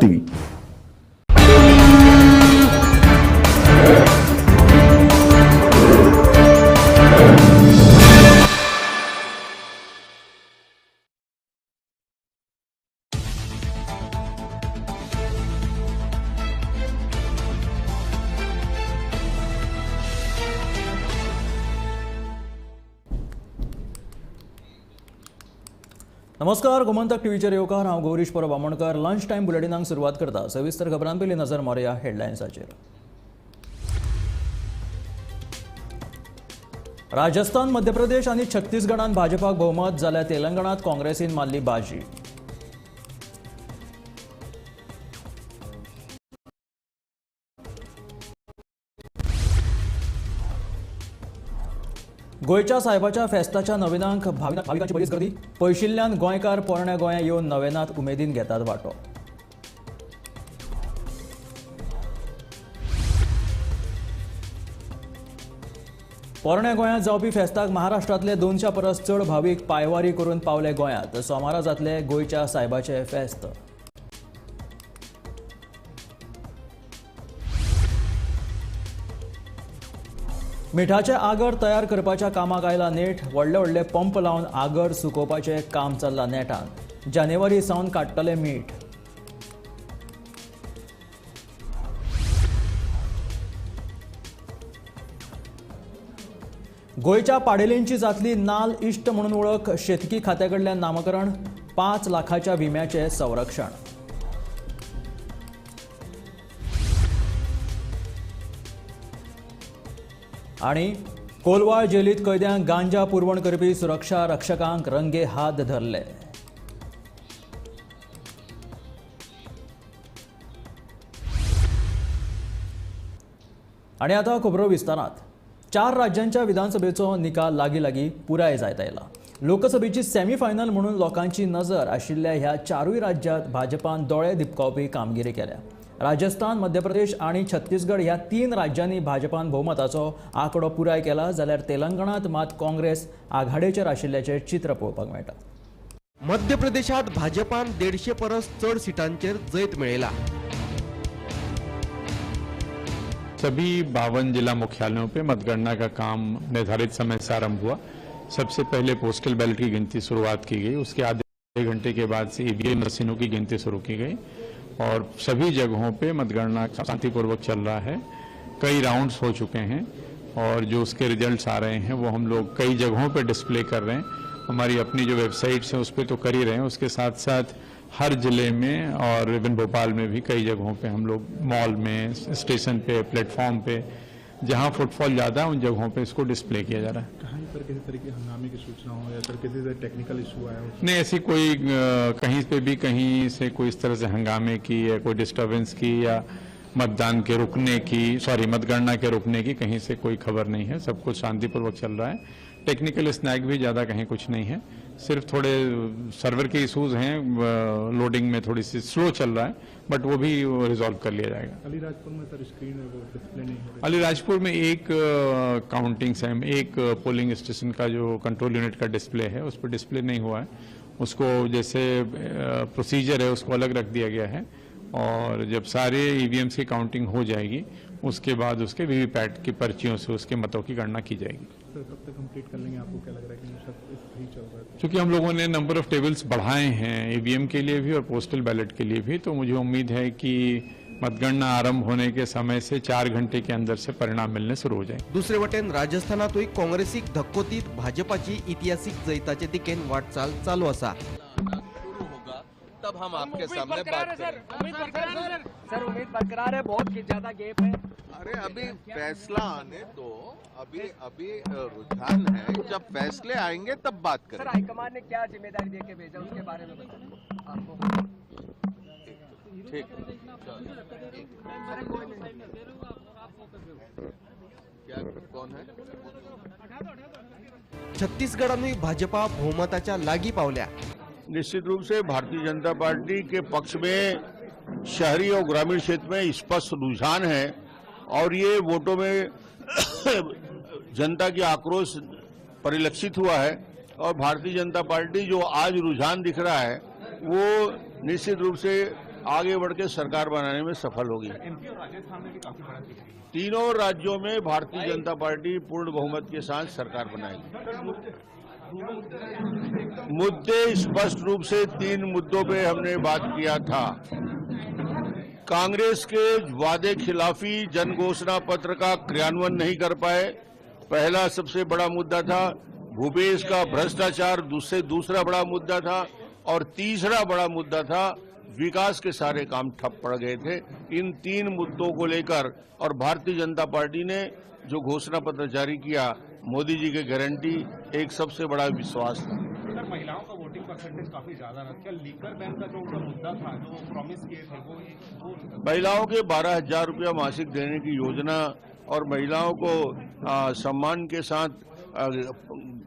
TV. नमस्कार, गोमंतक टीव्हीचेर येवकार। हांव गौरीश परब आमोणकर। लंच टायम बुलेटिनाक सुरवात करता। सविस्तर खबरां पयलीं नजर मारया हेडलायन्साचेर। राजस्थान, मध्य प्रदेश आनी छत्तीसगडांत भाजपाक भोवमत, जाल्यार तेलंगणात काँग्रेसीन मारली बाजी। गोंयच्या सायबाच्या फेस्ताच्या नविनांक भाविकांची बरीच गर्दी। पयशिल्ल्यान गोंयकार पोरण्या गोंया येवन नवेनात उमेदीन घेतात वांटो। पोरण्या गोंयांत जावपी फेस्ताक महाराष्ट्रांतले 200 परस चड भावीक पायवारी करून पावले गोंयांत। सोमारा जातले गोंयच्या सायबाचे फेस्त। मिठाचे आगर तयार करपाच्या कामाक आयला नेट। व्हडले व्हडले पंप लावन आगर सुकोवपाचें काम चल्लां नेटान। जानेवारी सावन काडटले मीठ। गोंयच्या पाडेलींची जातली नाल इश्ट म्हणून वळख। शेतकी खात्याकडल्यान नामकरण। 5 लाखाच्या विम्याचे संरक्षण। आणि कोलवाळ जेलीत कैद्यांक गांजा पुरवण करपी सुरक्षा रक्षकांक रंगे हात धरले। आणि आता खबरो विस्तारात। 4 राज्यांच्या विधानसभेचो निकाल लागीं पुराय जायत आयला। लोकसभेची सेमीफायनल म्हणून लोकांची नजर आशिल्ल्या ह्या 4 राज्यांत भाजपान दोळे दिपकावपी कामगिरी केल्या। राजस्थान, मध्य प्रदेश आणि छत्तीसगड ह्या 3 राज्यांनी भाजपान बहुमताचो आंकडो पुराय केला, जाल्यार तेलंगणात मात काँग्रेस आघाडेचेर आशिल्ल्याचे चित्र पळोवपाक मेळटा। मध्य प्रदेशात भाजपान 150 परस चड सीटांचेर जैत मेळयला। सभी 52 जिला मुख्यालयों पे मतगणना का काम निर्धारित समय से आरंभ हुआ। सबसे पहले पोस्टल बैलेट की गिनती शुरुआत की गई, उसके आधे घंटे के बाद से ईवीएम मशीनों की गिनती शुरू की गई और सभी जगहों पे मतगणना शांतिपूर्वक चल रहा है। कई राउंड्स हो चुके हैं और जो उसके रिजल्ट्स आ रहे हैं वो हम लोग कई जगहों पे डिस्प्ले कर रहे हैं। हमारी अपनी जो वेबसाइट्स हैं उस पर तो कर ही रहे हैं, उसके साथ साथ हर जिले में और इवन भोपाल में भी कई जगहों पे हम लोग मॉल में, स्टेशन पे, प्लेटफॉर्म पे जहां फुटफॉल ज़्यादा है उन जगहों पे इसको डिस्प्ले किया जा रहा है। कहीं पर किसी तरह की हंगामे की सूचना हो या सर किसी से टेक्निकल इशू आया हो? नहीं, ऐसी कोई कहीं पे भी कहीं से कोई इस तरह से हंगामे की या कोई डिस्टर्बेंस की या मतगणना के रुकने की कहीं से कोई खबर नहीं है। सब कुछ शांतिपूर्वक चल रहा है। टेक्निकल स्नैग भी ज़्यादा कहीं कुछ नहीं है, सिर्फ थोड़े सर्वर के इशूज़ हैं, लोडिंग में थोड़ी सी स्लो चल रहा है, बट वो भी रिजॉल्व कर लिया जाएगा। अलीराजपुर में सर स्क्रीन है वो डिस्प्ले नहीं हो रही। अलीराजपुर में एक काउंटिंग सेम, एक पोलिंग स्टेशन का जो कंट्रोल यूनिट का डिस्प्ले है उस पर डिस्प्ले नहीं हुआ है। उसको जैसे प्रोसीजर है उसको अलग रख दिया गया है और जब सारे ईवीएम्स की काउंटिंग हो जाएगी उसके बाद उसके वीवीपैट की पर्चियों से उसके मतों की गणना की जाएगी। सर कब तक कंप्लीट कर लेंगे? आपको क्या लग रहा है कि सब सही चल रहा है? क्योंकि हम लोगों ने नंबर ऑफ टेबल्स बढ़ाए हैं ईवीएम के लिए भी और पोस्टल बैलेट के लिए भी, तो मुझे उम्मीद है कि मतगणना आरंभ होने के समय से 4 घंटे के अंदर से परिणाम मिलने शुरू हो जाए। दुसरे वटेन राजस्थानातूय काँग्रेसीक धक्कोतीत भाजपाची ऐतिहासिक जैताचे दिकेन वाटचाल चालू असा। तब हम आपके सामने बात करेंगे। सर उम्मीद बरकरार है, बहुत ज्यादा गैप है। अरे अभी फैसला आने दो, अभी रुझान है, जब फैसले आएंगे तब बात सर करेंगे। हाईकमान ने क्या जिम्मेदारी देके भेजा उसके बारे में बताइए आपको। ठीक, क्या कौन है? छत्तीसगडातूय भाजपा बहुमताच्या लागी पावल्या। निश्चित रूप से भारतीय जनता पार्टी के पक्ष में शहरी और ग्रामीण क्षेत्र में स्पष्ट रुझान है और ये वोटों में जनता की आक्रोश परिलक्षित हुआ है और भारतीय जनता पार्टी जो आज रुझान दिख रहा है वो निश्चित रूप से आगे बढ़ के सरकार बनाने में सफल होगी। तीनों राज्यों में भारतीय जनता पार्टी पूर्ण बहुमत के साथ सरकार बनाएगी। मुद्दे स्पष्ट रूप से 3 मुद्दों पे हमने बात किया था। कांग्रेस के वादे खिलाफी जन घोषणा पत्र का क्रियान्वयन नहीं कर पाए, पहला सबसे बड़ा मुद्दा था। भूपेश का भ्रष्टाचार दूसरा बड़ा मुद्दा था, और तीसरा बड़ा मुद्दा था विकास के सारे काम ठप पड़ गए थे। इन 3 मुद्दों को लेकर और भारतीय जनता पार्टी ने जो घोषणा पत्र जारी किया, मोदी जी की गारंटी एक सबसे बड़ा विश्वास था। सर, महिलाओं का वोटिंग परसेंटेज काफी ज्यादा रहा। क्या लीकर बैंक का जो उनका मुद्दा था, जो प्रॉमिस किए थे, वो महिलाओं के 12,000 रुपया मासिक देने की योजना और महिलाओं को सम्मान के साथ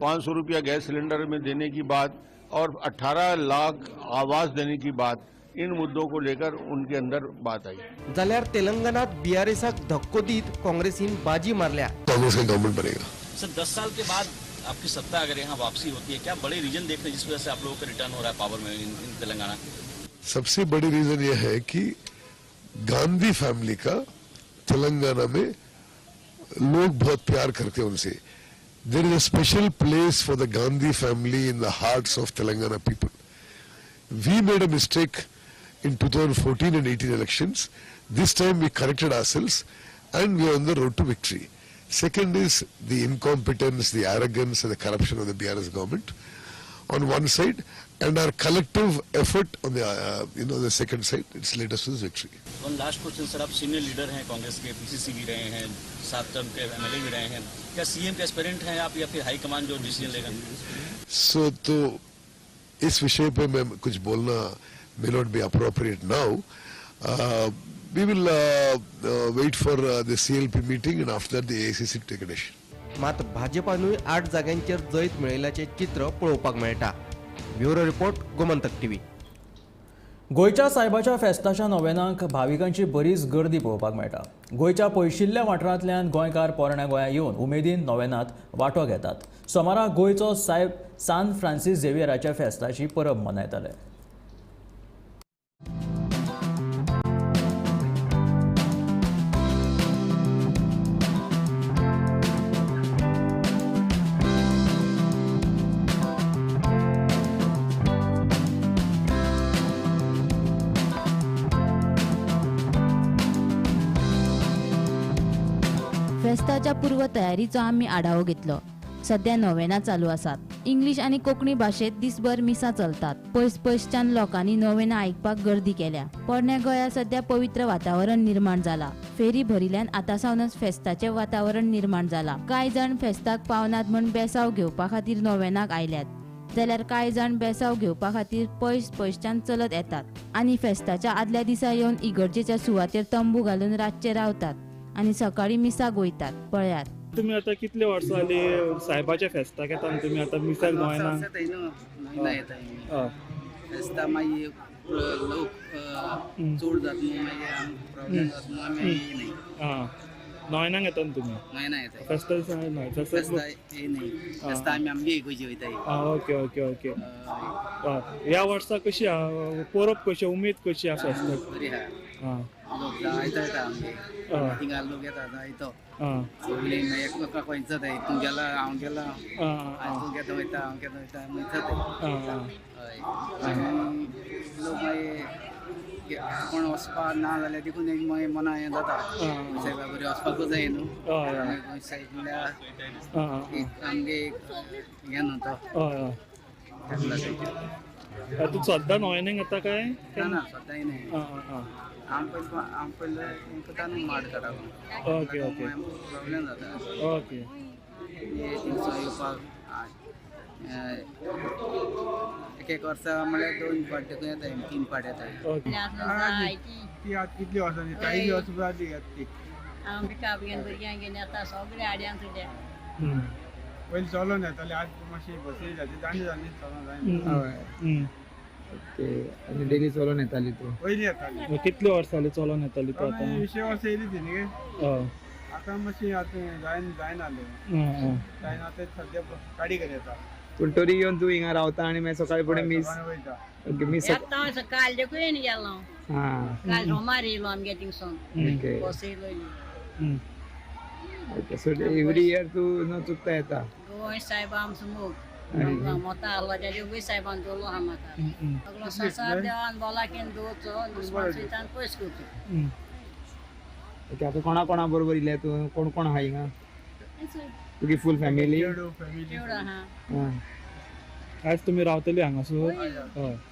500 रुपया गैस सिलेंडर में देने की बात और 18 लाख आवास देने की बात, इन मुद्दों को लेकर उनके अंदर बात आई। जाल्यार तेलंगणात बीआरएसक धक्को दीत काँग्रेसीन बाजी मारल्या। कांग्रेस का गवर्नमेंट बनेगा। सर 10 साल के बाद आपकी सत्ता अगर यहाँ वापसी होती है, क्या बड़े रीजन देखते हैं जिस वजह से आप लोगों का रिटर्न हो रहा है पावर में इन तेलंगाना? सबसे बड़ी रीजन यह है कि गांधी फैमिली का तेलंगाना में लोग बहुत प्यार करते हैं उनसे। There is a special place for the Gandhi family in the hearts of Telangana people. We made a mistake in 2014 and 18 elections. This time we corrected ourselves and we are on the road to victory. Second is the incompetence, the arrogance and the corruption of the BRS government on one side, and our collective effort on the the second side. It's led us to this victory. One last question sir, आप senior leader हैं कांग्रेस के, PCC भी रहे हैं, 7 term के MLA भी रहे हैं, क्या CM के aspirant हैं आप या फिर हाईकमान जो डिसीजन लेगा? So तो इस विषय पे मैं कुछ बोलना may not be appropriate now. We will wait for the CLP meeting and after that the AICC take a decision. मात भाजपानूय 8 जाग्यांचेर जैत मेळयल्याचे चित्र पळोवपाक मेळटा। Bureau report, Gomantak TV. गोयच्या सायबाच्या फेस्ताच्या नव्यानाक भाविकांची बरीच गर्दी पळोवपाक मेळटा। गोयच्या पयशिल्ल्या वाठारांतल्यान गोंयकार पोरण्या गोंया येवन उमेदीन नव्यानात वांटो घेतात। सोमारा गोंयचो सायब सान फ्रांसीस झेवियराच्या फेस्ताची परब मनयतले। फेस्ताच्या पूर्व तयारीचो आम्ही आढावो घेतलो। सध्या नोवेना चालू आसात। इंग्लिश आणि कोंकणी भाषेत दिसभर मिसा चलतात। पयसच्यान लोकांनी नोवेना आयकपाक गर्दी केल्या। पोरण्या गोंया सध्या पवित्र वातावरण निर्माण जाला। फेरी भरिल्ल्यान आतां सावनच फेस्ताचे वातावरण निर्माण जाला। कांय जाण फेस्ताक पावनात म्हण बेसाव घेवपा खातीर नोवेनाक आयल्यात, जाल्यार कांय जाण बेसाव घेवपा खातीर पयसच्यान चलत येतात आनी फेस्ताच्या आदल्या दिसा येवन इगर्जेच्या सुवातेर तंबू घालून रातचे रावतात आणि सकाळी मिसाक वयतात। पळयात तुम्ही आता कितले वर्सां जाली सायबाच्या फेस्ताक येता आनी तुम्ही आता मिसाक गोंयना फेस्ता मागीर लोक चोड जात न्हू, मागीर प्रॉब्लेम जात न्हू, आमी येयनाय। नोयनाक येता तुम्ही गोंयना येताय। फेस्ता दिसा न्हय, फेस्ता येयनाय, फेस्ता आमी आमगे गोंयची वयताय। Okay okay okay. ह्या वर्सा कशी आहा परब, कशी उमेद कशी आहा फेस्ताक? बरी आहा, लोक जायतो येता आमगे, थिंगा लोक येता जायतो। सगळीं एकमेकाक वयतात, तूं गेला हांव गेला, तूं केदो वयता हांव केदो वयता वयतात। हय, आनी लोक मागीर कोण वचपा ना जाल्यार देखून एक मागीर मना हें जाता, सायबा बरी वचपाकूच जाय न्हू, गोंय सायडल्यान एक आमगे हें न्हू तो, तूं सद्दां नोयनाक येता काय? ना सद्दां येनाय, हांव पयलें तांकां न्हू माड काडप। ओके ओके, प्रॉब्लेम जाता। ओके, थिंगसो येवपाक एक वर्सा म्हळ्यार 2 फावट देखून येताय, 3 फावट येताय। ओके। ती आत कितली वर्सांची? काही दिवस जाली ती। हांव बिका बिगेन भुरग्यांक घेवन येता, सगळे आड्यांक सुद्या पयलीं चलोन येताले, आज मातशी बसी जाली, दांडी जाली चलोन जायना। आनी डेली चलोन येताली तूं? पयलीं येताली। कितले वर्सां जाली चलोन येताली तूं आतां? 20 वर्सां येयली ती न्ही, आतां मातशी आतां जायना आतां सद्या गाडी घेवन येता। पूण तरी येवन तूं हिंगा रावता आनी मागीर सकाळी फुडें मीस वयता। मीस सकाळ देखून गेलो काल रोमार येयलो आमगे थिंगसून बस येयलो ओके सो एवरी इयर तू न चुकता येता गोंय साहेब आमचो मोग मोता आलो जाल्यार गोंय साहेबान दवरलो आहा म्हाका सगलो संसार देवान बोलाकेन दवरचो दुस्मान सयतान पयस करचो ओके आता कोणा बरोबर इले तू कोण आहा हिंगा तुगे फुल फॅमिली एवढा हा आज तुम्ही रावतली हांगासर हय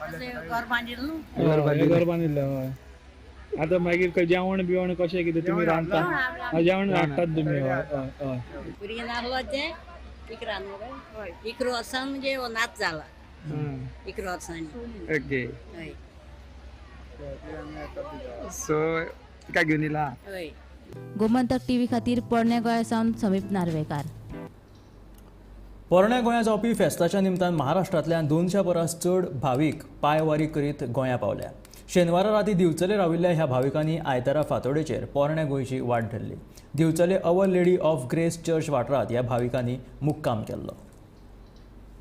अशें घर बांदिल्लें न्हू घर बांदिल्लें हय आता मागीर जेवण बिवण कशें कितें तुमी रांदता जेवण हाडटात तुमी हय हय भुरगीं नासलो ते इकरा न्हू इकरा वर्सां म्हणजे हो नाच जाला इकरा वर्सांनी ओके हय सो काय घेऊन येला हय गोमंतक टीव्ही खातीर पोरण्या गोंयासावन समीप नार्वेकार. पोरण्या गोंया जावपी फेस्ताच्या निमतान महाराष्ट्रांतल्यान 200 परस चड भावीक पांयवारी करीत गोंया पावल्या. शेनवारा राती दिवचले राविल्ल्या ह्या भाविकांनी आयतारा फांतोडेचेर पोरण्या गोंयची वाट धरली. दिवचले our lady of grace church वाठारांत ह्या भाविकांनी मुक्काम केल्लो.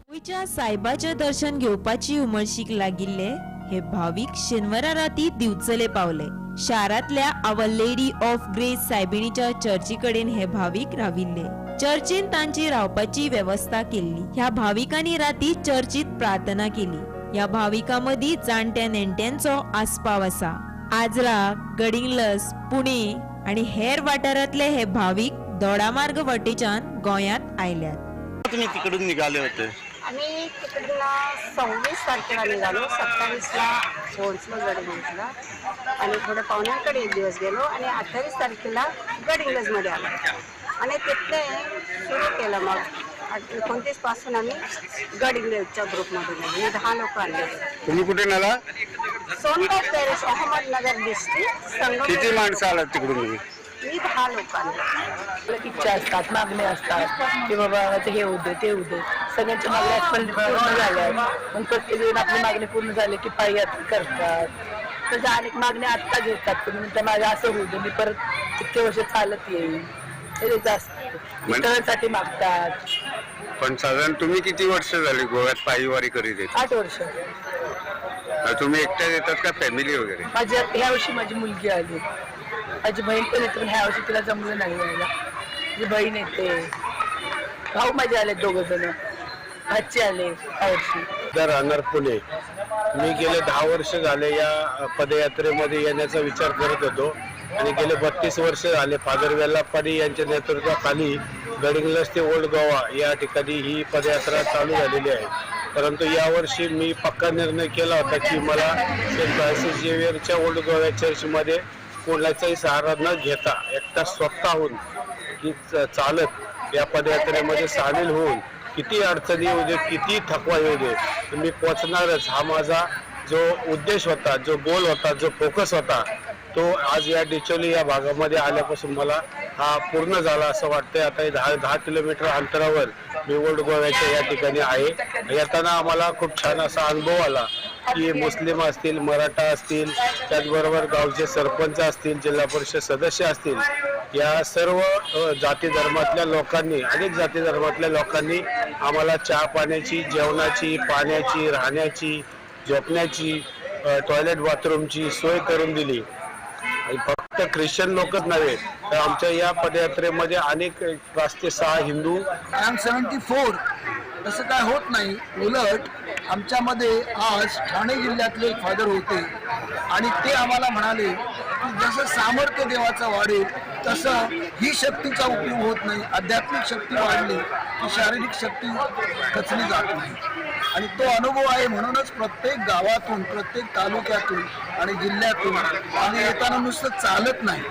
गोंयच्या सायबाचें दर्शन घेवपाची उमळशीक लागिल्ले हे भाविक शेनवारा राती दिवचले पावले. शारांतल्या आवर लेडी ऑफ ग्रेस सायबिणीच्या चर्ची कडेन हे भाविक राविल्ले. चर्चीन तांची रावपाची वेवस्था केल्ली. ह्या भाविकांनी राती चर्चीत प्रार्थना केली. ह्या भाविकां मदीं जाणट्या नेणट्यांचो आस्पाव आसा. आजरा, गडिंग्लज, पुणे आणि हेर वाठारांतले हे भाविक दोडामार्ग वटेच्यान गोंयांत आयल्यात. तुम्ही तिकडून निघाले होते आम्ही तिकडला 26 तारखेला निघालो, 27ला सोन्सला गडिंग्लजला आणि थोडं पाहुण्यांकडे एक दिवस गेलो आणि 28 तारखेला गडिंग्लजमध्ये आलो आणि तिथले सुरू केलं. मग 29 पासून आम्ही गडिंग्लजच्या ग्रुपमध्ये गेलो. मी 10 लोक आले. तुम्ही कुठे नाला सोनगाव पॅरिस, अहमदनगर डिस्ट्रिक्ट. किती माणसं आलात तिकडून? मी 10 लोक आले. इच्छा असतात, मागण्या असतात की बाबा हे होऊ दे ते होऊ दे. सगळ्यांच्या मागण्या पूर्ण झाल्या. मग प्रत्येक जण आपली मागणी पूर्ण झाली की पाययात्रा करतात. त्याच्या अनेक मागण्या आत्ता घेतात. तुम्ही त्या माझ्या असं होऊ दे, मी परत इतके वर्ष चालत येईल हे जास्त वितरणासाठी मागतात. पण साधारण तुम्ही किती वर्ष झाली गोव्यात पायीवारी करीत येत? 8 वर्ष. तुम्ही एकट्याच येतात का फॅमिली वगैरे? माझ्या ह्या वर्षी माझी मुलगी आली, माझी बहीण पण येते, पण ह्या वर्षी तिला जमलं नाही यायला. माझी बहीण येते, भाऊ माझे आले 2 जण, भाची आले ह्या वर्षी. राहणार पुणे. मी गेले 10 वर्ष झाले या पदयात्रेमध्ये येण्याचा विचार करत होतो आणि गेले 32 वर्ष झाले फादर वेल्लाप्पाडी यांच्या नेतृत्वाखाली गडिंग्लज ते ओल्ड गोवा या ठिकाणी ही पदयात्रा चालू झालेली आहे. परंतु यावर्षी मी पक्का निर्णय केला होता की मला सेंट फ्रान्सिस झेवियरच्या ओल्ड गोवा चर्चमध्ये कोणाचाही सहारा न घेता एकटा स्वतःहून की चालत या पदयात्रेमध्ये सामील होऊन किती अडचणी येऊ दे, किती थकवा येऊ दे, मी पोचणारच हा माझा जो उद्देश होता, जो गोल होता, जो फोकस होता, तो आज या डिचोली या भागामध्ये आल्यापासून मला हा पूर्ण झाला असं वाटतंय. आता 10 किलोमीटर अंतरावर मी ओल्ड गोव्याच्या या ठिकाणी आहे. येताना आम्हाला खूप छान असा अनुभव आला की मुस्लिम असतील, मराठा असतील, त्याचबरोबर गावचे सरपंच असतील, जिल्हा परिषद सदस्य असतील, या सर्व जाती धर्मातल्या लोकांनी, अनेक जाती धर्मातल्या लोकांनी आम्हाला चहा पाण्याची, जेवणाची, पाण्याची, राहण्याची, झोपण्याची, टॉयलेट बाथरूमची सोय करून दिली. फक्त ख्रिश्चन लोकच नव्हे तर आमच्या या पदयात्रेमध्ये अनेक 5 ते 6 हिंदू. I am 74. तसं काय होत नाही. उलट आमच्यामध्ये आज ठाणे जिल्ह्यातले एक फादर होते आणि ते आम्हाला म्हणाले की जसं सामर्थ्य देवाचं वाढेल तसं ही शक्तीचा उपयोग होत नाही. आध्यात्मिक शक्ती वाढली की शारीरिक शक्ती खचली जात नाही आणि तो अनुभव आहे. म्हणूनच प्रत्येक गावातून, प्रत्येक तालुक्यातून आणि जिल्ह्यातून आम्ही येताना नुसतं चालत नाही,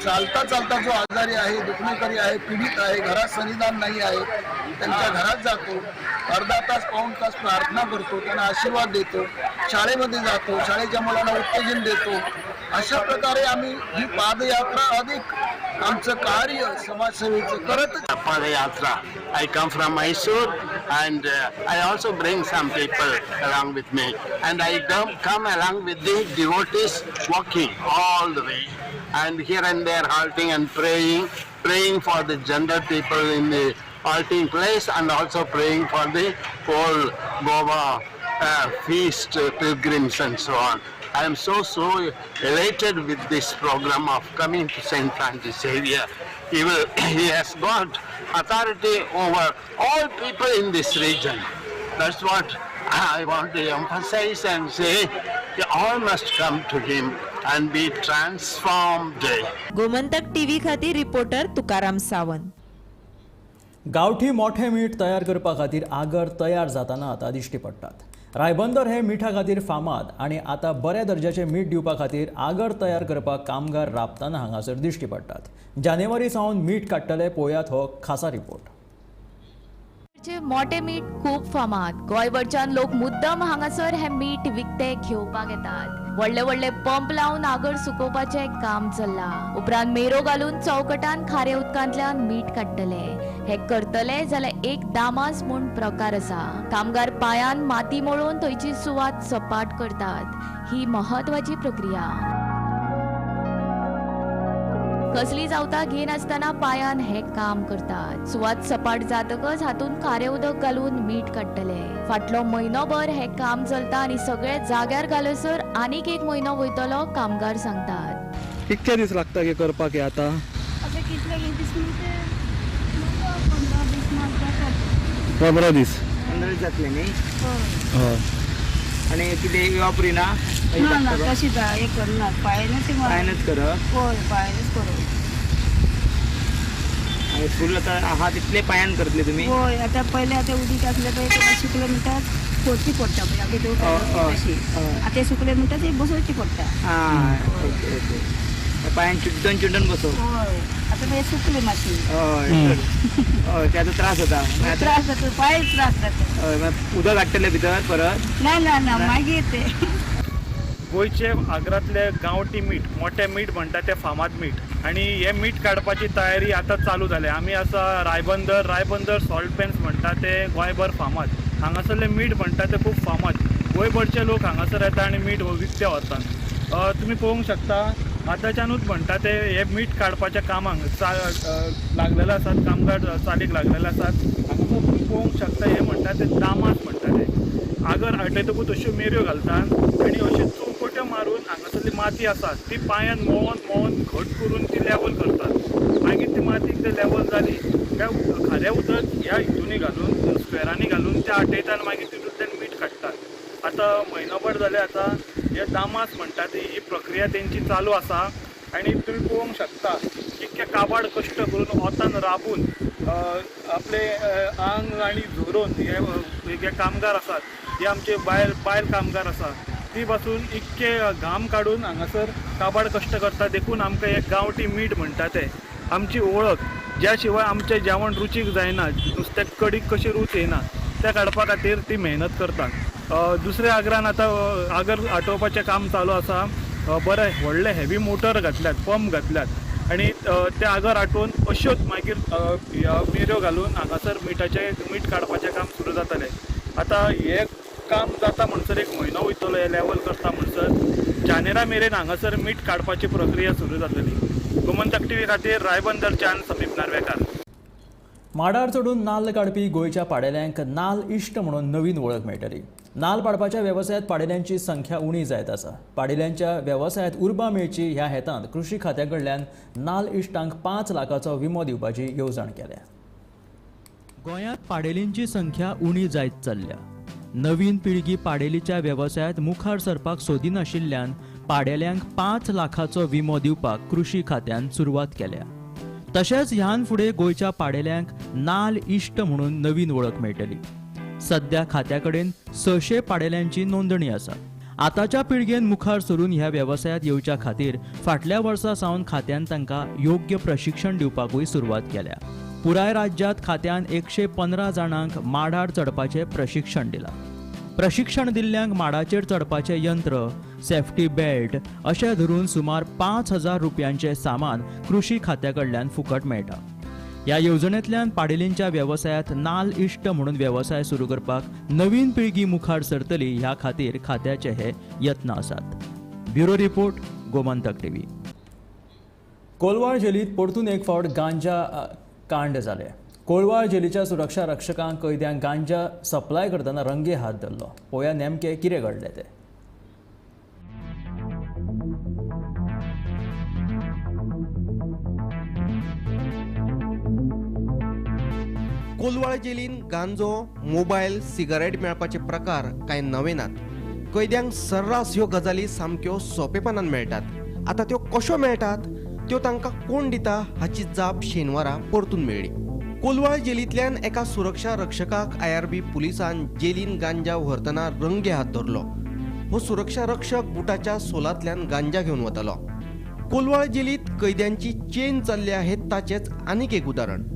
चालता चालता जो आजारी आहे, दुखणेकरी आहे, पीडित आहे, घरात सन्निधान नाही आहे, त्यांच्या घरात जातो, अर्धा तास पाऊण तास प्रार्थना करतो, त्यांना आशीर्वाद देतो, शाळेमध्ये जातो, शाळेच्या मुलांना उत्तेजन देतो. अशा प्रकारे आम्ही ही पादयात्रा अधिक आमचं कार्य समाजसेवेचं करत. Padyatra. I come from Mysore and I also bring some people along with me and I come along with the devotees walking all the way and here and there halting and praying for the gender people in the halting place and also praying for the whole Goa feast pilgrims and so on. I am so elated with this program of coming to St. Francis Xavier. He has got authority over all people in this region. That's what I want to emphasize and say. They all must come to him and be transformed. Gomantak TV खातीर reporter Tukaram Sawant. गावठी मोठे मीठ तयार करपा खातीर आगर तयार जाताना आतां दिश्टी पडटात. रायबंदर हे मिठा खातीर फामाद आनी आतां बऱ्या दर्जाचें मीठ दिवपा खातीर आगर तयार करपाक कामगार राबताना हांगासर दिश्टी पडटात. जानेवारी सावन मीठ काडटले पळयात हो खासा रिपोर्ट. मोठे मीठ खूप फामाद. गोंयभरच्यान लोक मुद्दम हांगासर हे मीठ विकते घेवपाक येतात. व्हडले व्हडले पंप लावन आगर सुकोवपाचे काम चल्ला. उपरांत मेरो घालून चौकटान खारे उदकांतल्यान मीठ काडटले. हे करतले जाल्यार एक दामास म्हूण प्रकार आसा. कामगार पांयान माती मळून थंयची सुवात सपाट करतात. ही महत्वाची प्रक्रिया. कसली जावता घेनासतना पांयान हे काम करतात. सुवात सपाट जातकच हातून खारे उदक घालून मीठ काडटले. फाटलो म्हयनोभर हे काम चलता आनी सगळे जाग्यार घालसर आनीक एक म्हयनो वयतलो कामगार सांगतात. कितके दीस लागता हे करपाक हे आतां? 15 दीस. 15 दीस जातले न्ही. हय. आणि कितें वापरी ना कशी हे करनात पांयानच करप. होय पांयानच करप. आणि फूल आता आहा तितले पांयान करतले तुमी? होय आता पहिले आता उदीक आसले पळय ते सुकले म्हणटात फोडची पडटा पळय आगे देव अशी. आता सुकले म्हणटात ते बसोवची पडटा. Okay okay. पांयान चिड्डून चिड्डून बसोवप. होय आता हे सुकले मातशी. हय हय त्याचा त्रास जाता. त्रास जाता पांय त्रास जाता. हय उदक हाडटले भितर परत? ना ना ना मागीर ते गोंयचे आग्रांतले गांवठी मीठ मोठे मीठ म्हणटा ते फामाद मीठ आणि हे मीठ काडपाची तयारी आतां चालू जाले. आमी आसा रायबंदर सॉल्ट पॅन्स म्हणटा ते गोंयभर फामाद. हांगासरले मीठ म्हणटा ते खूब फामाद. गोंयभरचे लोक हांगासर येता आनी मीठ विकते वतात. तुमी पळोवंक शकता आतांच्यानूच म्हणटा ते हे मीठ काडपाच्या कामाक लागलेले आसात. कामगार चालीक लागलेले आसात. हांगासर तुमी पळोवंक शकता हे म्हणटा ते दामास म्हणटा ते. आगर आटयतकूच अश्यो मेऱ्यो घालतात आनी अश्यो चौकट्यो मारून हांगासरली माती आसा ती पांयान मळोन घट करून ती लेवल करतात. मागीर ती माती एकदां लेवल जाली काय खारें उदक ह्या हितूनी घालून स्क्वेरांनी घालून ते आटयतात आनी मागीर तितूंतल्यान मीठ काडटात. आतां म्हयनोभर जाले आतां हे दामास म्हणटा ती ही प्रक्रिया तेंची चालू आसा. आनी तुमी पळोवंक शकता इतके काबाड कश्ट करून वतान राबून आपले आंग आनी झोरोवन हे कामगार आसात हे आमचे बायल कामगार आसा ती पासून इतके घाम काडून हांगासर काबाड कश्ट करता. देखून आमकां हे गांवठी मीठ म्हणटा ते आमची ओळख. ज्या शिवाय आमचें जेवण रुचीक जायना. नुस्त्याक कडीक कशी रूच येना त्या काडपा खातीर ती मेहनत करतात. दुसऱ्या आगरान आतां आगर आटोवपाचें काम चालू आसा. बरे व्हडले हेवी मोटर घातल्यात पंप घातल्यात आनी ते आगर आटोवन अश्योच मागीर मेऱ्यो घालून हांगासर मीठ काडपाचें काम सुरू जातलें. आतां हे काम जाता म्हणसर एक म्हयनो वयतलो हे लेवल करता म्हणसर. जानेरा मेरेन हांगासर मीठ काडपाची प्रक्रिया सुरू जातली. गोमंतक टीव्ही खातीर रायबंदरच्यान समीप नार्वेकार. माडार चडून नाल्ल काडपी गोंयच्या पाडेल्यांक नाल्ल इश्ट म्हणून नवीन वळख मेळटली. नाल्ल पाडपाच्या वेवसायांत पाडेल्यांची संख्या उणी जायत आसा. पाडेल्यांच्या वेवसायांत उर्बा मेळची ह्या हेतान कृषी खात्या कडल्यान नाल्ल इश्टांक 5 लाखाचो विमो दिवपाची येवजण केल्या. गोंयांत पाडेलींची संख्या उणी जायत चल्ल्या. नवीन पिळगी पाडेलीच्या वेवसायांत मुखार सरपाक सोदिनाशिल्ल्यान पाडेल्यांक 5 लाखाचो विमो दिवपाक कृषी खात्यान सुरवात केल्या. तशेंच ह्यान फुडें गोंयच्या पाडेल्यांक नाल्ल इश्ट म्हणून नवीन वळख मेळटली. सध्या खात्या कडेन 600 पाडेल्यांची नोंदणी आसा. आतांच्या पिळगेन मुखार सरून ह्या वेवसायांत येवच्या खातीर फाटल्या वर्सा सावन खात्यान तांकां योग्य प्रशिक्षण दिवपाकूय सुरवात केल्या. पुराय राज्यांत खात्यान 115 जाणांक माडार चडपाचें प्रशिक्षण दिलां. प्रशिक्षण दिल्ल्यांक माडाचेर चडपाचें यंत्र, सेफ्टी बेल्ट अशें धरून सुमार 5,000 रुपयांचें सामान कृषी खात्या कडल्यान फुकट मेळटा. ह्या येवजणेंतल्यान पाडेलींच्या वेवसायांत नाल्ल इश्ट म्हणून वेवसाय सुरू करपाक नवीन पिळगी मुखार सरतली ह्या खातीर खात्याचे हे यत्न आसात. Bureau report, Gomantak TV. Colvale जेलींत परतून एक फावट गांजा कांड जाले. कोलवाळ जेलीच्या सुरक्षा रक्षकांक कैद्यांक गांजा सप्लाय करतना रंगे हात धरलो. पळोवया नेमकें कितें घडलें तें. कोलवाळ जेलीन गांजो, मोबायल, सिगारेट मेळपाचे प्रकार कांय नवे नात. कैद्यांक सर्रास ह्यो गजाली सामक्यो सोंपेपणान मेळटात. आता त्यो कश्यो मेळटात, त्यो तांकां कोण दिता हाची जाप शेनवारा परतून मेळ्ळी. कोलवाळ जेलींतल्यान एका सुरक्षा रक्षकाक IRB पुलिसान जेलीन गांजा व्हरतना रंगे हात धरलो. हो सुरक्षा रक्षक बुटाच्या सोलांतल्यान गांजा घेवन वतालो. कोलवाळ जेलींत कैद्यांची चेन चल्ल्या हे ताचेच आनीक एक उदाहरण.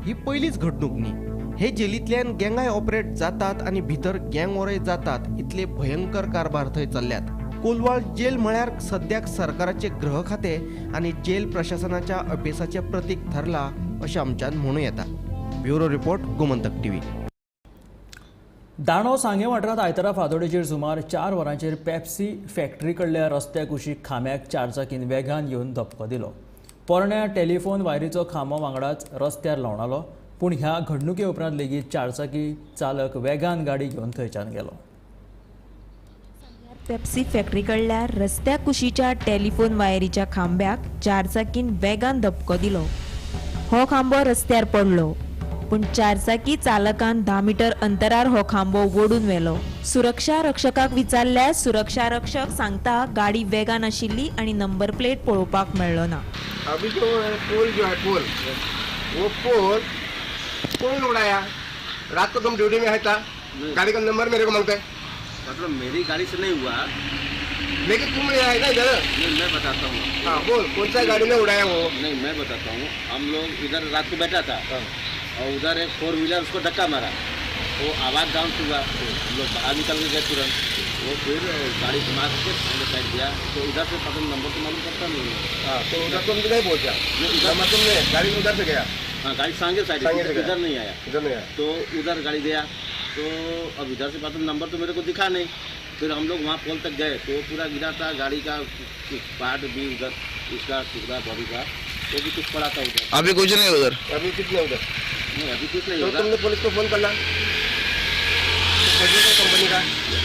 ही पयलीच घडणूक न्ही. हे जेलींतल्यान गँगाय ऑपरेट जातात आनी भितर गँग वॉरय जातात इतले भयंकर कारभार थंय चल्ल्यात. कोलवाळ जेल म्हळ्यार सद्याक सरकाराचे गृह खाते आनी जेल प्रशासनाच्या अपेसाचे प्रतीक ठरला अशें आमच्यान म्हणूं येता. Bureau report Gomantak TV. दाणो सांगे वाठारांत आयतारा फांतोडेचेर सुमार 4 वरांचेर पेप्सी फॅक्टरी कडल्या रस्त्या कुशीक खांब्याक चारचाकीन वेगान येवन धपको दिलो. पोरण्या टेलिफोन वायरीचो खांबो वांगडाच रस्त्यार लावणालो. पूण ह्या घडणुके उपरांत लेगीत चारचाकी चालक वेगान गाडी घेवन थंयच्यान गेलो. पेप्सी फॅक्टरी कडल्या रस्त्या कुशीच्या टेलिफोन वायरीच्या खांब्याक चारचाकीन वेगान धपको दिलो. हो खांबो रस्त्यार पडलो, पूण चारचाकी चालकान 10 मीटर अंतरार हो खांबो ओडून व्हेलो. सुरक्षा रक्षकाक विचारल्यार सुरक्षा रक्षक सांगता गाडी वेगान आशिल्ली आनी नंबर प्लेट पळोवपाक मेळ्ळो ना. अभी जो पोल जो है पोल, वो पोल कौन उड़ाया? रात को तुम ड्यूटी में है था, गाड़ी का नंबर मेरे को मांगते हैं. मतलब मेरी गाड़ी से नहीं हुआ, लेकिन तुम ले आए ना इधर. नहीं मैं बताता हूँ. हाँ बोल, कौन सा गाड़ी में उड़ाया वो? नहीं मैं बताता हूँ. हम लोग इधर रात को बैठा था और उधर एक 4 व्हीलर उसको धक्का मारा, वो आवाज़ डाउन हुआ, हम लोग बाहर निकल के गए तुरंत. वो फिर गाड़ी घुमा के हमने साइड दिया, तो इधर से पता नंबर तो मालूम करता नहीं. हाँ तो उधर तुम नहीं पहुँचा, नंबर तुमने गाड़ी उधर से गया. हाँ गाड़ी सांगे साइड इधर नहीं आया. इधर नहीं आया तो उधर गाड़ी गया, तो अब इधर से पता नंबर तो मेरे को दिखा नहीं. फिर हम लोग वहाँ पोल तक गए तो पूरा गिरा था, गाड़ी का पार्ट भी उधर, इसका टुकड़ा बॉडी का वो भी कुछ पड़ा था उधर. अभी कुछ नहीं उधर. अभी कितने उधर? नहीं अभी कुछ नहीं तो होगा. तुमने पुलिस को फोन करना कंपनी का.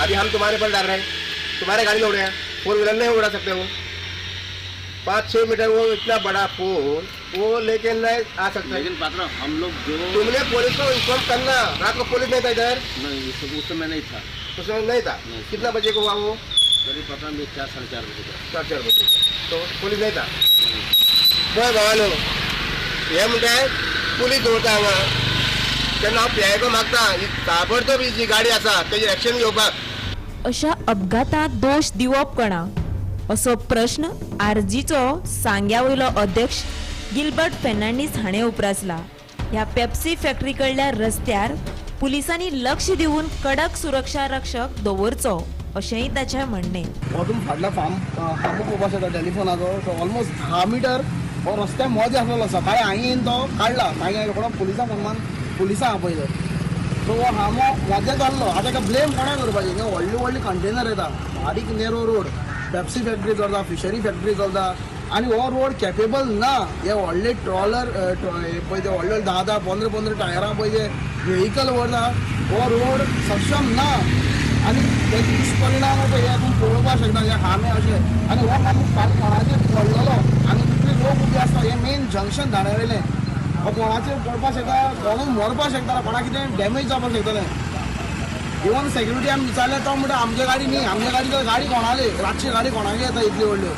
अभी हम तुम्हारे पर डाल रहे हैं, तुम्हारे गाड़ी में उड़े 4 व्हीलर नहीं उड़ा सकते. वो 5-6 मीटर वो इतना बड़ा पोल वो लेके नहीं आ सकता. लेकिन पात्रा हम लोग जो तुमने पुलिस को इन्फॉर्म करना. रात को पुलिस नहीं था इधर. नहीं उस समय नहीं था. उस समय नहीं था. कितना बजे को हुआ वो? करीब पता नहीं 4-4:30 बजे का. 4-4 बजे. तो पुलिस नहीं था. बरं भावानो, हे म्हणताय पुलीस दवरता हांगा तेन्ना हांव पिआयको मागता ताबडतोब ही जी गाडी आसा तेजी एक्शन घेवपाक. अशा अपघातांत दोष दिवप कोणाक असो प्रश्न आरजीचो सांग्या वयलो अध्यक्ष गिल्बर्ट फेर्नांडीस हाणें उपरासला. ह्या पेप्सी फॅक्टरी कडल्या रस्त्यार पुलिसांनी लक्ष दिवन कडक सुरक्षा रक्षक दवरचो अशेंय ताचें म्हणणें. वचून फाटल्या खांबो पळोवपाक शकता टेलिफोनाचो. तो ऑलमोस्ट 10 मीटर हो रस्त्यार मदें आसलेलो. सकाळी हांवें येवन तो काडला. मागीर कोणा पुलिसांक आपयलो. सो हो खांबो मदें जाल्लो. आतां ताका ब्लेम कोणाक करपाचें? हिंगा व्हडली कंटेनर येता, बारीक नेरो रोड, पेप्सी फॅक्टरी चलता, फिशरी फॅक्टरी चलता आनी हो रोड कॅपेबल ना. हे व्हडले ट्रॉलर पळय ते व्हडले 10-10, 15-15 टायरां पळय ते व्हेहिकल व्हरता, हो रोड सक्षम ना. आनी ते दुश्परिणाम पळय हे तूं पळोवपाक शकता. हे खांबे अशे आनी हो खांबो फाल्यां कोणाचेर पडलेलो आनी तितले लोक उबे आसता. हे मेन जंक्शन धांडावयलें. हो कोणाचेर पडपाक शकता, कोणूय मरपाक शकता, कोणाक कितें डॅमेज जावपाक शकतलें. इवन सेक्युरिटी आमी विचारलें तो म्हणटा आमचे गाडी न्ही, आमचे गाडी तर गाडी कोणाली, रातची गाडी कोणागे येता इतली व्हडल्यो.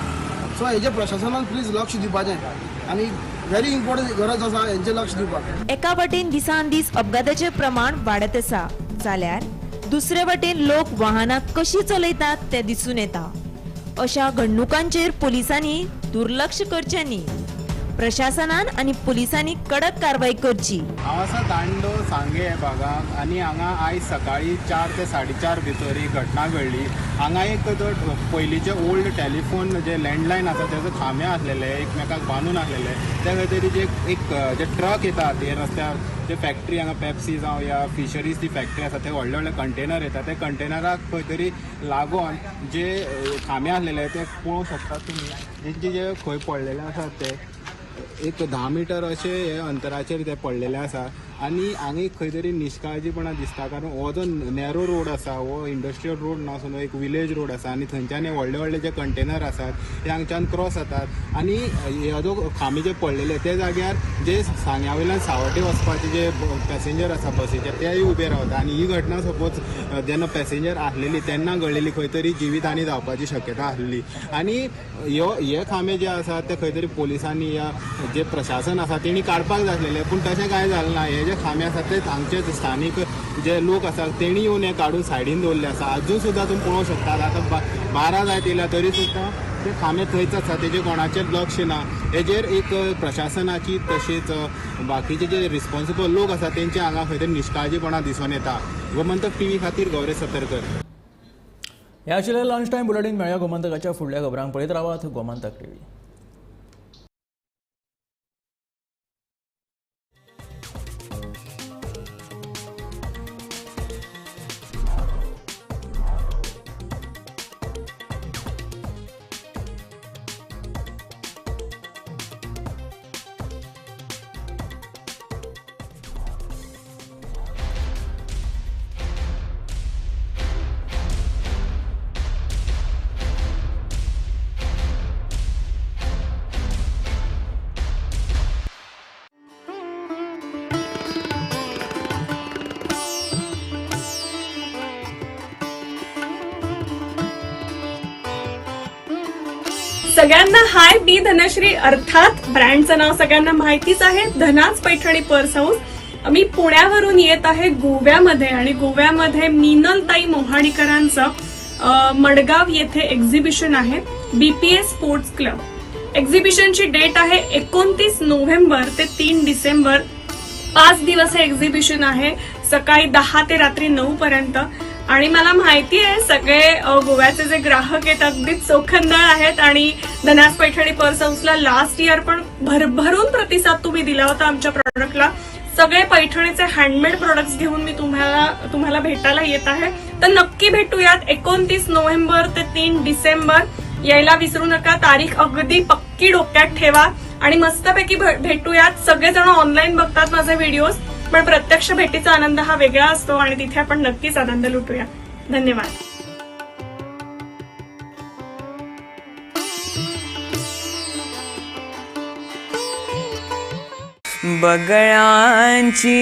सो हेजे प्रशासनान प्लीज लक्ष दिवपाचें आनी व्हेरी इम्पॉर्टंट गरज आसा हेंचेर लक्ष दिवपाक. एका वटेन दिसान दीस अपघाताचें प्रमाण वाडत आसा जाल्यार दुसरे वटेन लोक वाहनां कशीं चलयतात तें दिसून येता. अशा घडणुकांचेर पुलिसांनी दुर्लक्ष करचें न्ही. प्रशासनान आनी पुलिसांनी कडक कारवाई करची. हांव आसा दांडो सांगे ह्या भागांत आनी हांगा आयज सकाळी 4 ते 4:30 भितर एक घटना घडली. हांगा एक पयलींचे ओल्ड टेलिफोन जे लँडलायन आसा तेजो खांबे आसलेले एकमेकाक बांदून आसलेले. त्या खातीर जे ट्रक येतात हे रस्त्यार जे फॅक्टरी हांगा पेप्सी जावं या फिशरीज ती फॅक्टरी आसा ते व्हडले व्हडले कंटेनर येतात. ते कंटेनराक खंय तरी लागून जे खांबे आसलेले ते पळोवंक शकतात तुमी. जेंचे जे खंय पडलेले आसात ते एक 10 मीटर अशे हे अंतराचेर ते पडलेले आसा आनी हांगा एक खंय तरी निश्काळजीपणा दिसता कारण हो जो नॅरो रोड आसा हो इंडस्ट्रियल रोड नासून एक विलेज रोड आसा आनी थंयच्यान हे व्हडले व्हडले जे कंटेनर आसात ते हांगच्यान क्रॉस जातात आनी ह्यो जो खांबे जे पडलेले ते जाग्यार जे सांग्या वयल्यान सावड्डे वचपाचे जे पॅसेंजर आसा बसीचे तेय उबे रावता आनी ही घटना सपोज जेन्ना पॅसेंजर आसलेली तेन्ना घडलेली खंय तरी जिवीत हानी जावपाची शक्यता आसली आनी हे खांबे जे आसात ते खंय तरी पोलिसांनी या जे प्रशासन आसा तेणी काडपाक जाय आसलेले पूण तशें कांय जालें ना हे जे खांबे आसात ते हांगचे स्थानीक जे लोक आसात तेणी येवन हे काडून सायडीन दवरले आसा अजून सुद्दां तुमी पळोवंक शकतात आतां 12 जायत येयल्या तरी सुद्दां ते खांबे थंयच आसा तेजे कोणाचेर लक्ष ना हेजेर एक प्रशासनाची तशेंच बाकीचे जे रिस्पॉन्सिबल लोक आसा तेंचे हांगा खंय तरी निश्काळजीपणा दिसून येता गोमंतक टीव्ही खातीर गौरव सतरकर. हे आशिल्लें लंच टायम बुलेटीन. मेळ्या गोमंतकाच्या फुडल्या खबरांक पळयत रावात गोमंतक टीव्ही. सगळ्यांना हाय, मी धनश्री. अर्थात ब्रँडचं नाव सगळ्यांना माहितीच आहे, धनाच पैठणी पर्स हाऊस. मी पुण्यावरून येत आहे गोव्यामध्ये आणि गोव्यामध्ये मिनलताई मोहाडीकरांचं मडगाव येथे एक्झिबिशन आहे, BPS स्पोर्ट्स क्लब. एक्झिबिशनची डेट आहे 29 नोव्हेंबर ते 3 डिसेंबर. 5 दिवस हे एक्झिबिशन आहे, सकाळी 10 ते रात्री 9 पर्यंत. आणि मला माहिती आहे सगळे गोव्याचे जे ग्राहक आहेत अगदीच चोखंदळ आहेत आणि धनास पैठणी पर्स हाऊसला लास्ट इयर पण भरभरून प्रतिसाद तुम्ही दिला होता आमच्या प्रोडक्टला. सगळे पैठणीचे हँडमेड प्रोडक्ट्स घेऊन मी तुम्हाला भेटायला येत आहे. तर नक्की भेटूयात 29 नोव्हेंबर ते 3 डिसेंबर. यायला विसरू नका, तारीख अगदी पक्की डोक्यात ठेवा आणि मस्तपैकी भेटूयात. सगळेजण ऑनलाईन बघतात माझे व्हिडिओज, पण प्रत्यक्ष भेटीचा आनंद हा वेगळा असतो आणि तिथे आपण नक्कीच आनंद लुटूया. धन्यवाद. बगळ्यांची